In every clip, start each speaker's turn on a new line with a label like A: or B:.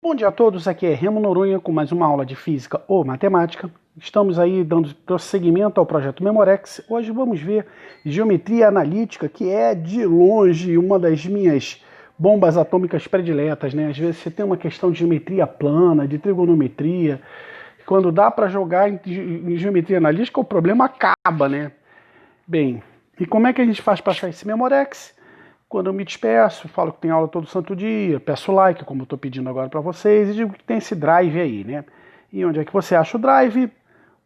A: Bom dia a todos, aqui é Remo Noronha com mais uma aula de Física ou Matemática. Estamos aí dando prosseguimento ao projeto Memorex. Hoje vamos ver geometria analítica, que é de longe uma das minhas bombas atômicas prediletas, né? Às vezes você tem uma questão de geometria plana, de trigonometria. Quando dá para jogar em geometria analítica, o problema acaba, né? Bem, e como é que a gente faz para achar esse Memorex? Quando eu me despeço, falo que tem aula todo santo dia, peço like, como eu estou pedindo agora para vocês, e digo que tem esse drive aí, né? E onde é que você acha o drive?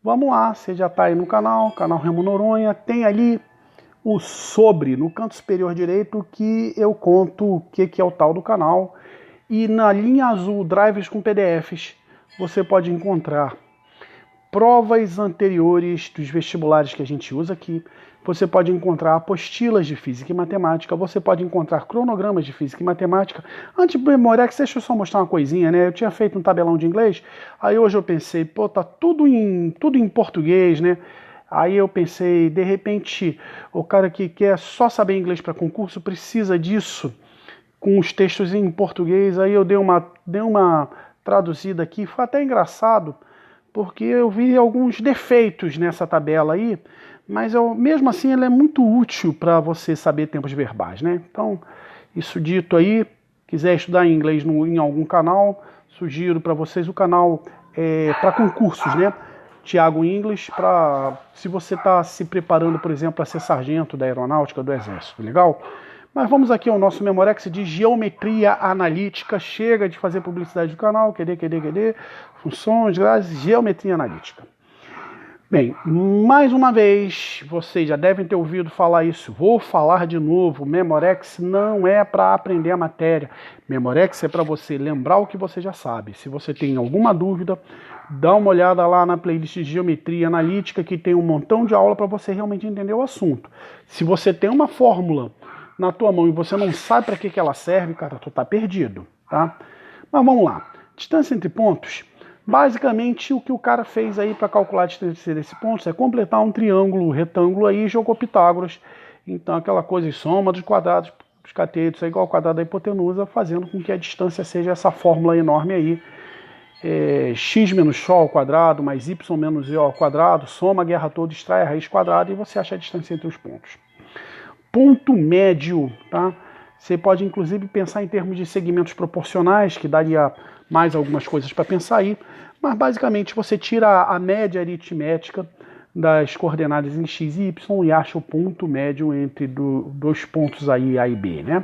A: Vamos lá, você já está aí no canal Remo Noronha, tem ali o sobre, no canto superior direito, que eu conto o que é o tal do canal. E na linha azul, drives com PDFs, você pode encontrar provas anteriores dos vestibulares que a gente usa aqui. Você pode encontrar apostilas de Física e Matemática, você pode encontrar cronogramas de Física e Matemática. Antes do Memorex, deixa eu só mostrar uma coisinha, né? Eu tinha feito um tabelão de inglês, aí hoje eu pensei, pô, tá tudo em português, né? Aí eu pensei, de repente, o cara que quer só saber inglês para concurso precisa disso, com os textos em português. Aí eu dei uma traduzida aqui, foi até engraçado, porque eu vi alguns defeitos nessa tabela aí, mas mesmo assim ela é muito útil para você saber tempos verbais, né? Então, isso dito aí, quiser estudar inglês em algum canal, sugiro para vocês o canal para concursos, né? Thiago English, se você está se preparando, por exemplo, para ser sargento da aeronáutica do exército, legal? Mas vamos aqui ao nosso Memorex de geometria analítica. Chega de fazer publicidade do canal, QD, funções, grades, geometria analítica. Bem, mais uma vez, vocês já devem ter ouvido falar isso, vou falar de novo, Memorex não é para aprender a matéria, Memorex é para você lembrar o que você já sabe. Se você tem alguma dúvida, dá uma olhada lá na playlist de Geometria Analítica, que tem um montão de aula para você realmente entender o assunto. Se você tem uma fórmula na tua mão e você não sabe para que ela serve, cara, tu tá perdido, tá? Mas vamos lá, distância entre pontos. Basicamente, o que o cara fez aí para calcular a distância desse ponto é completar um triângulo retângulo aí e jogou Pitágoras. Então, aquela coisa de soma dos quadrados dos catetos é igual ao quadrado da hipotenusa, fazendo com que a distância seja essa fórmula enorme aí. X menos O ao quadrado mais Y menos E ao quadrado, soma a guerra toda, extrai a raiz quadrada e você acha a distância entre os pontos. Ponto médio, tá? Você pode inclusive pensar em termos de segmentos proporcionais, que daria mais algumas coisas para pensar aí, mas basicamente você tira a média aritmética das coordenadas em x e y e acha o ponto médio entre dois pontos aí, A e B, né?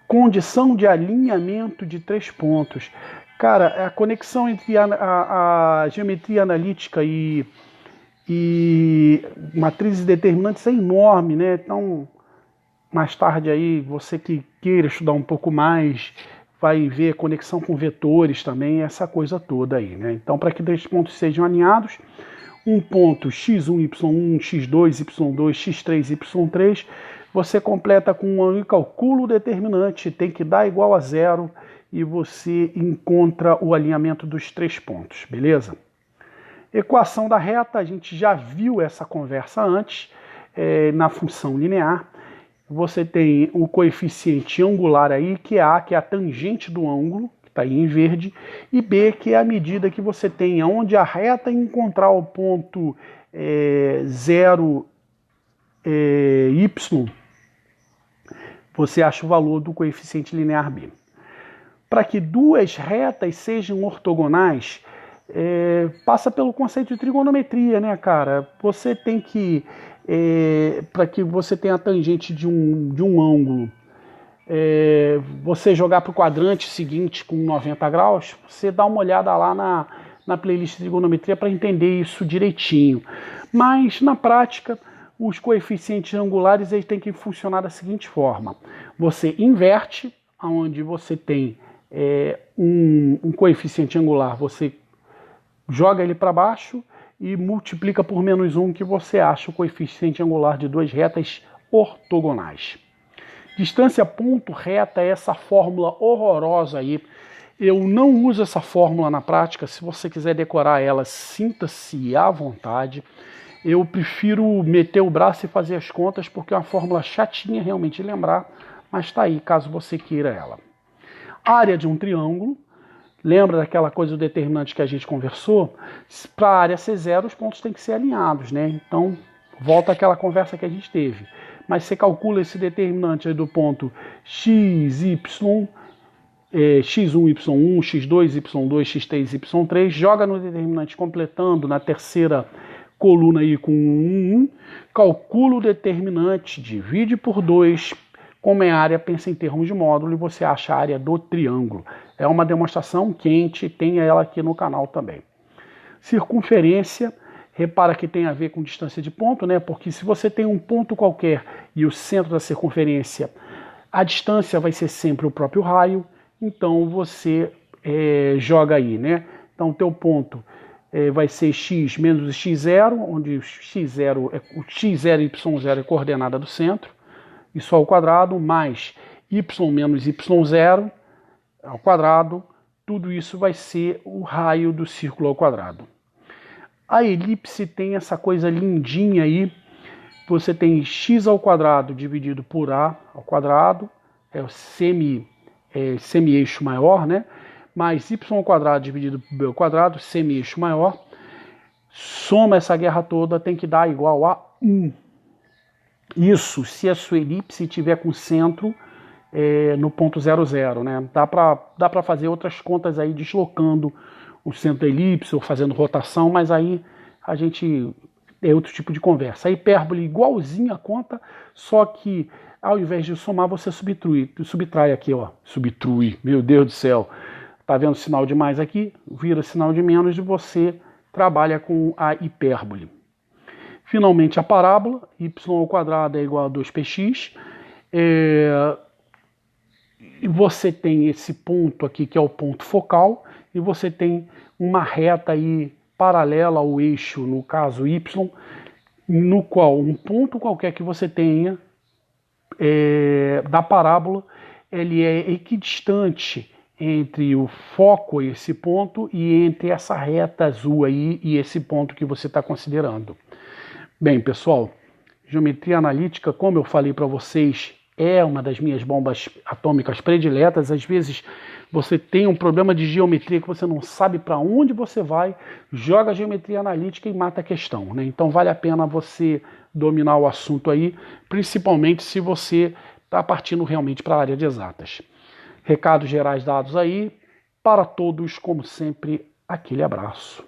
A: Condição de alinhamento de três pontos. Cara, a conexão entre a geometria analítica e matrizes determinantes é enorme, né? Então, mais tarde aí, você que queira estudar um pouco mais, vai ver conexão com vetores também, essa coisa toda aí, né? Então, para que três pontos sejam alinhados, um ponto x1, y1, x2, y2, x3, y3, você completa com um cálculo determinante, tem que dar igual a zero, e você encontra o alinhamento dos três pontos, beleza? Equação da reta, a gente já viu essa conversa antes, na função linear. Você tem o coeficiente angular aí, que é A, que é a tangente do ângulo, que está aí em verde, e B, que é a medida que você tem onde a reta encontrar o ponto 0, y, você acha o valor do coeficiente linear B. Para que duas retas sejam ortogonais, passa pelo conceito de trigonometria, né, cara? Você tem que, para que você tenha a tangente de um ângulo, você jogar para o quadrante seguinte com 90 graus, você dá uma olhada lá na playlist de trigonometria para entender isso direitinho. Mas, na prática, os coeficientes angulares eles têm que funcionar da seguinte forma. Você inverte, onde você tem um coeficiente angular, você joga ele para baixo e multiplica por menos 1, que você acha o coeficiente angular de duas retas ortogonais. Distância ponto reta é essa fórmula horrorosa aí. Eu não uso essa fórmula na prática. Se você quiser decorar ela, sinta-se à vontade. Eu prefiro meter o braço e fazer as contas, porque é uma fórmula chatinha realmente de lembrar, mas está aí caso você queira ela. Área de um triângulo. Lembra daquela coisa do determinante que a gente conversou? Para a área ser zero, os pontos têm que ser alinhados, né? Então, volta àquela conversa que a gente teve. Mas você calcula esse determinante aí do ponto x, y, x1, y1, x2, y2, x3, y3, joga no determinante completando na terceira coluna aí com 1, calcula o determinante, divide por 2, como é área, pensa em termos de módulo e você acha a área do triângulo. É uma demonstração quente, tem ela aqui no canal também. Circunferência, repara que tem a ver com distância de ponto, né? Porque se você tem um ponto qualquer e o centro da circunferência, a distância vai ser sempre o próprio raio, então você joga aí, né? Então, teu ponto vai ser x menos x0, onde o x0 e y0 é coordenada do centro, isso ao quadrado, mais y menos y0 ao quadrado, tudo isso vai ser o raio do círculo ao quadrado. A elipse tem essa coisa lindinha aí, você tem x ao quadrado dividido por a ao quadrado, é o semi-eixo maior, né? Mais y ao quadrado dividido por b ao quadrado, semi-eixo maior. Soma essa guerra toda, tem que dar igual a 1. Isso se a sua elipse estiver com centro no ponto 0, 0, né? Dá para fazer outras contas aí deslocando o centro da elipse ou fazendo rotação, mas aí a gente é outro tipo de conversa. A hipérbole igualzinha a conta, só que ao invés de somar, você subtrai aqui, ó. Subtrui, meu Deus do céu. Tá vendo sinal de mais aqui? Vira sinal de menos e você trabalha com a hipérbole. Finalmente, a parábola, y ao quadrado é igual a 2px. E você tem esse ponto aqui, que é o ponto focal, e você tem uma reta aí paralela ao eixo, no caso y, no qual um ponto qualquer que você tenha da parábola, ele é equidistante entre o foco, esse ponto, e entre essa reta azul aí e esse ponto que você está considerando. Bem, pessoal, geometria analítica, como eu falei para vocês, é uma das minhas bombas atômicas prediletas. Às vezes você tem um problema de geometria que você não sabe para onde você vai, joga a geometria analítica e mata a questão, né? Então vale a pena você dominar o assunto aí, principalmente se você está partindo realmente para a área de exatas. Recados gerais dados aí, para todos, como sempre, aquele abraço.